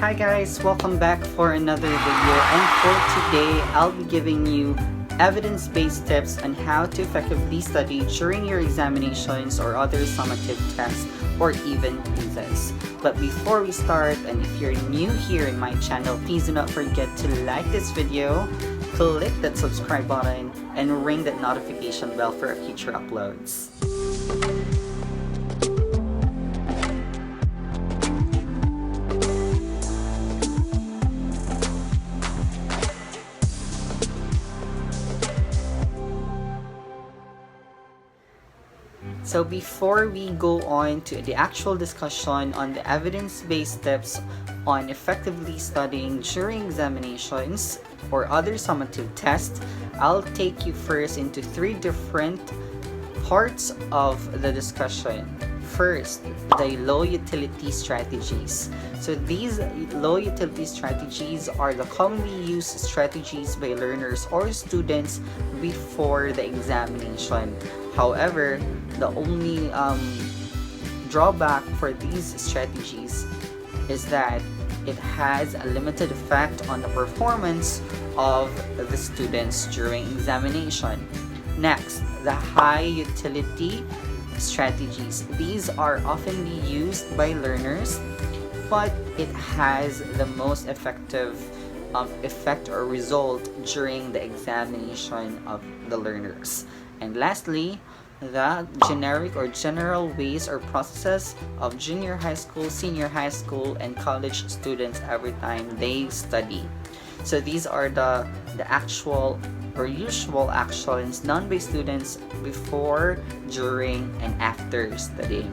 Hi guys, welcome back for another video, and for today I'll be giving you evidence-based tips on how to effectively study during your examinations or other summative tests or even quizzes. But before we start, and if you're new here in my channel, please do not forget to like this video, click that subscribe button, and ring that notification bell for future uploads. So before we go on to the actual discussion on the evidence-based tips on effectively studying during examinations or other summative tests, I'll take you first into three different parts of the discussion. First, the low-utility strategies. So these low-utility strategies are the commonly used strategies by learners or students before the examination. However, the only drawback for these strategies is that it has a limited effect on the performance of the students during examination. Next, the high utility strategies. These are often used by learners, but it has the most effective effect or result during the examination of the learners. And lastly, the generic or general ways or processes of junior high school, senior high school, and college students every time they study. So these are the actual or usual actions done by students before, during, and after studying.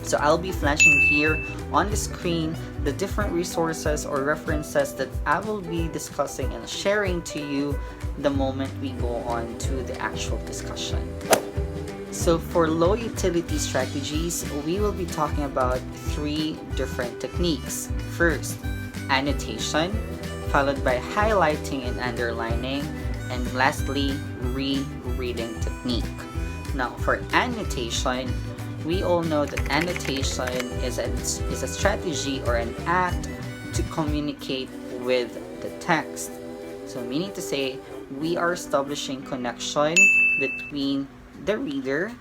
So I'll be flashing here on the screen the different resources or references that I will be discussing and sharing to you the moment we go on to the actual discussion. So for low utility strategies, we will be talking about three different techniques. First, annotation, followed by highlighting and underlining, and lastly, rereading technique. Now for annotation, we all know that annotation is a strategy or an act to communicate with the text. So meaning to say, we are establishing connection between the reader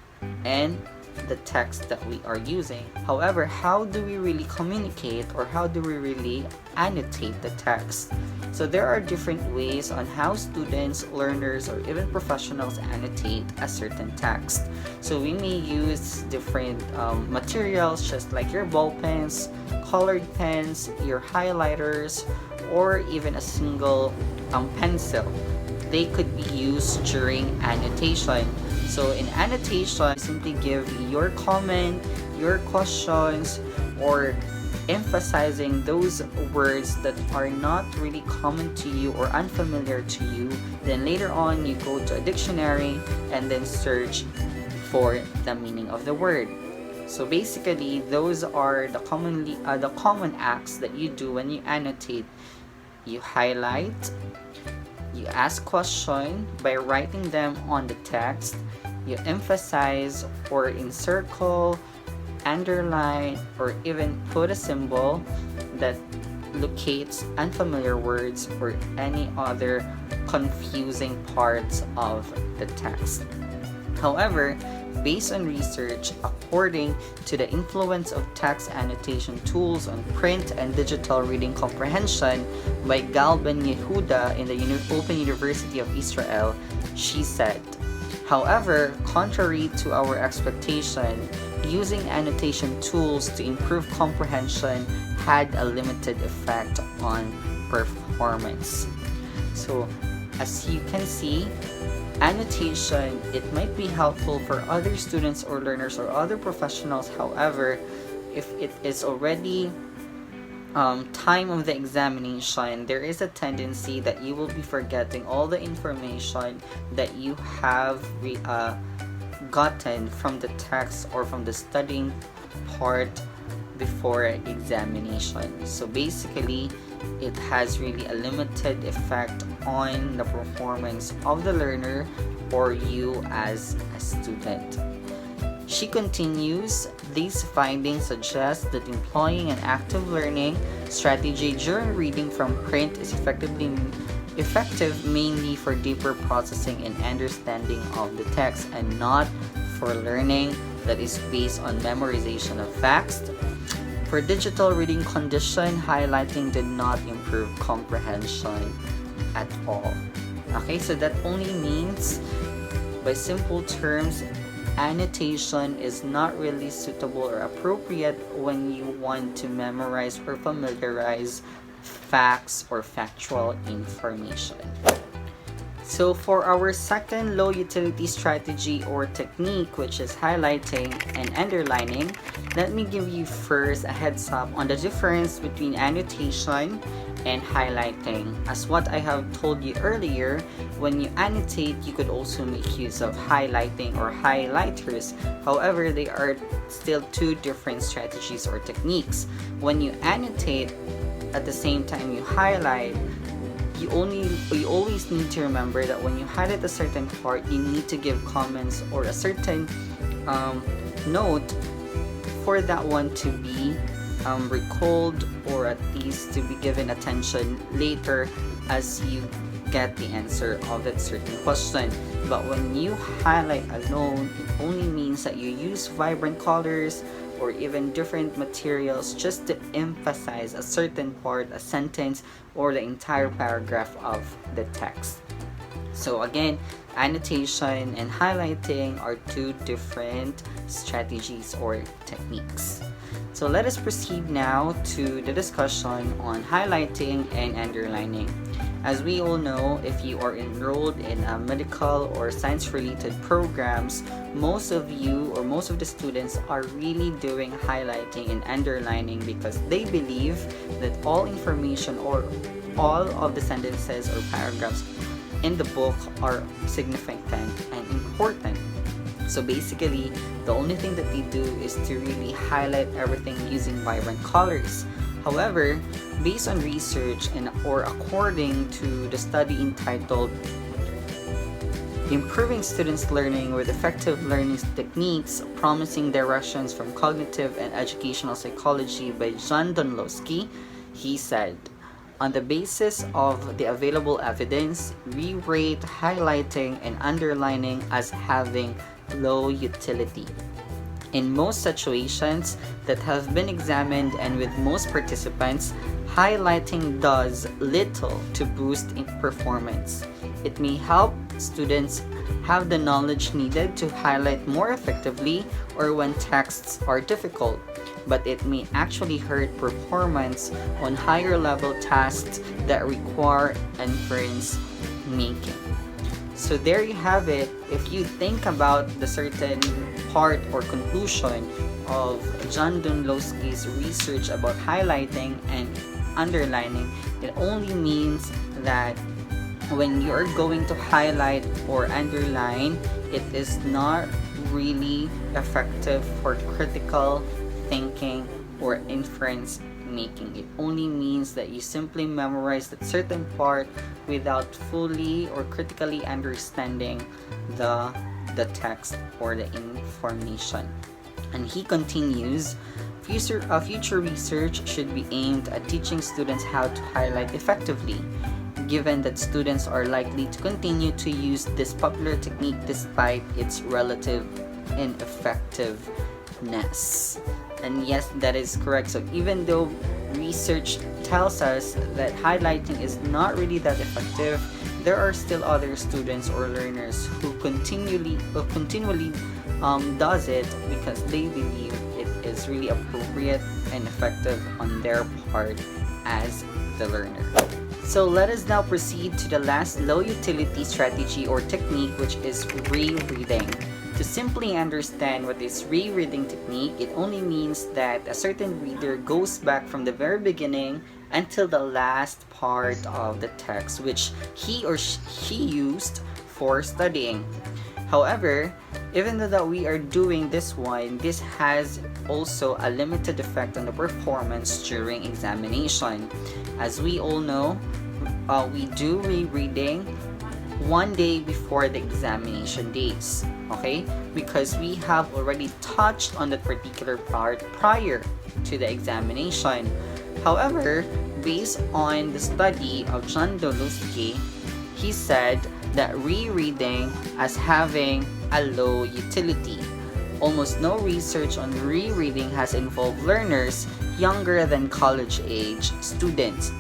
and the text that we are using. However, how do we really communicate, or how do we really annotate the text? So there are different ways on how students, learners, or even professionals annotate a certain text. So we may use different materials, just like your ball pens, colored pens, your highlighters, or even a single pencil. They could be used during annotation. So in annotation, simply give your comment, your questions, or emphasizing those words that are not really common to you or unfamiliar to you. Then later on, you go to a dictionary and then search for the meaning of the word. So basically, those are the common acts that you do when you annotate. You highlight, you ask questions by writing them on the text, you emphasize or encircle, underline, or even put a symbol that locates unfamiliar words or any other confusing parts of the text. However, based on research, according to the influence of text annotation tools on print and digital reading comprehension by Gal Ben Yehuda in the Open University of Israel, she said, however, contrary to our expectation, using annotation tools to improve comprehension had a limited effect on performance. So, as you can see, annotation, it might be helpful for other students or learners or other professionals. However, if it is already time of the examination, there is a tendency that you will be forgetting all the information that you have gotten from the text or from the studying part before examination. So basically, it has really a limited effect on the performance of the learner or you as a student. She continues, these findings suggest that employing an active learning strategy during reading from print is effective mainly for deeper processing and understanding of the text and not for learning that is based on memorization of facts. For digital reading condition, highlighting did not improve comprehension at all. Okay, so that only means, by simple terms, annotation is not really suitable or appropriate when you want to memorize or familiarize facts or factual information. So for our second low utility strategy or technique, which is highlighting and underlining, let me give you first a heads up on the difference between annotation and highlighting. As what I have told you earlier, when you annotate, you could also make use of highlighting or highlighters. However, they are still two different strategies or techniques. When you annotate, at the same time you highlight, you always need to remember that when you highlight a certain part, you need to give comments or a certain note for that one to be recalled, or at least to be given attention later as you get the answer of that certain question. But when you highlight alone, it only means that you use vibrant colors or even different materials just to emphasize a certain part, a sentence, or the entire paragraph of the text. So again, annotation and highlighting are two different strategies or techniques. So let us proceed now to the discussion on highlighting and underlining. As we all know, if you are enrolled in a medical or science-related programs, most of you or most of the students are really doing highlighting and underlining because they believe that all information or all of the sentences or paragraphs in the book are significant and important. So basically, the only thing that they do is to really highlight everything using vibrant colors. However, based on research or according to the study entitled Improving Students' Learning with Effective Learning Techniques, Promising Directions from Cognitive and Educational Psychology by John Donlowski, he said, on the basis of the available evidence, we rate highlighting and underlining as having low utility. In most situations that have been examined and with most participants, highlighting does little to boost in performance. It may help students have the knowledge needed to highlight more effectively or when texts are difficult, but it may actually hurt performance on higher level tasks that require inference making. So there you have it. If you think about the certain part or conclusion of John Donlowski's research about highlighting and underlining, it only means that when you're going to highlight or underline, it is not really effective for critical thinking or inference making. It only means that you simply memorize that certain part without fully or critically understanding the text or the information. And he continues, future research should be aimed at teaching students how to highlight effectively, given that students are likely to continue to use this popular technique despite its relative ineffectiveness. And yes, that is correct. So even though research tells us that highlighting is not really that effective, there are still other students or learners who continually does it because they believe it is really appropriate and effective on their part as the learner. So let us now proceed to the last low utility strategy or technique, which is rereading. To simply understand what is rereading technique, it only means that a certain reader goes back from the very beginning until the last part of the text which he or she used for studying. However, even though that we are doing this one, this has also a limited effect on the performance during examination. As we all know, we do rereading one day before the examination dates. okay? Because we have already touched on that particular part prior to the examination. However, based on the study of John Doluski, he said that rereading as having a low utility. Almost no research on rereading has involved learners younger than college-age students,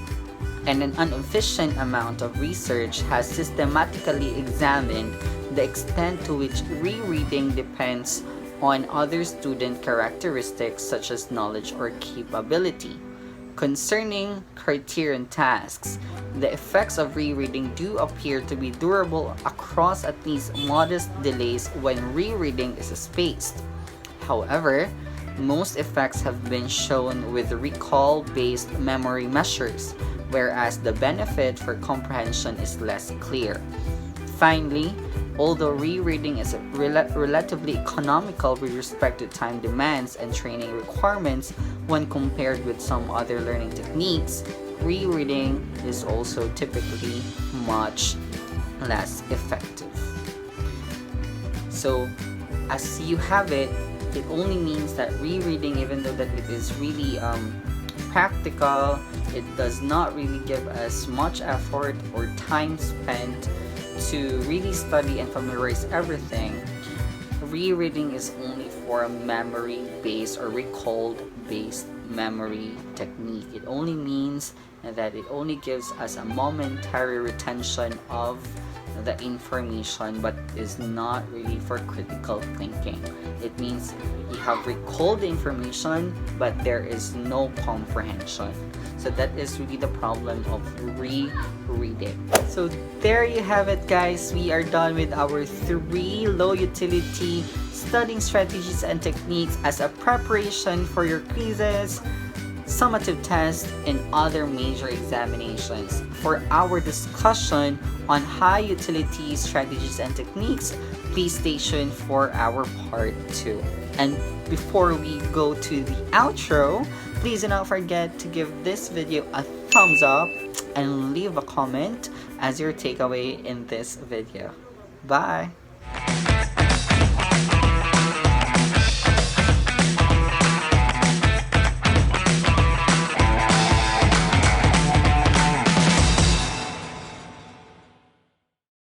and an insufficient amount of research has systematically examined the extent to which rereading depends on other student characteristics such as knowledge or capability. Concerning criterion tasks, the effects of rereading do appear to be durable across at least modest delays when rereading is spaced. However, most effects have been shown with recall-based memory measures, whereas the benefit for comprehension is less clear. Finally, although rereading is relatively economical with respect to time demands and training requirements when compared with some other learning techniques, rereading is also typically much less effective. So, as you have it, it only means that rereading, even though that it is really practical, it does not really give us much effort or time spent to really study and familiarize everything. Rereading is only for a memory-based or recall-based memory technique. It only means that it only gives us a momentary retention of the information, but is not really for critical thinking. It means you have recalled the information, but there is no comprehension. So that is really the problem of rereading. So there you have it, guys. We are done with our 3 low utility studying strategies and techniques as a preparation for your quizzes, summative tests, and other major examinations. For our discussion on high utility strategies and techniques, please stay tuned for our part 2. And before we go to the outro, please do not forget to give this video a thumbs up and leave a comment as your takeaway in this video. Bye!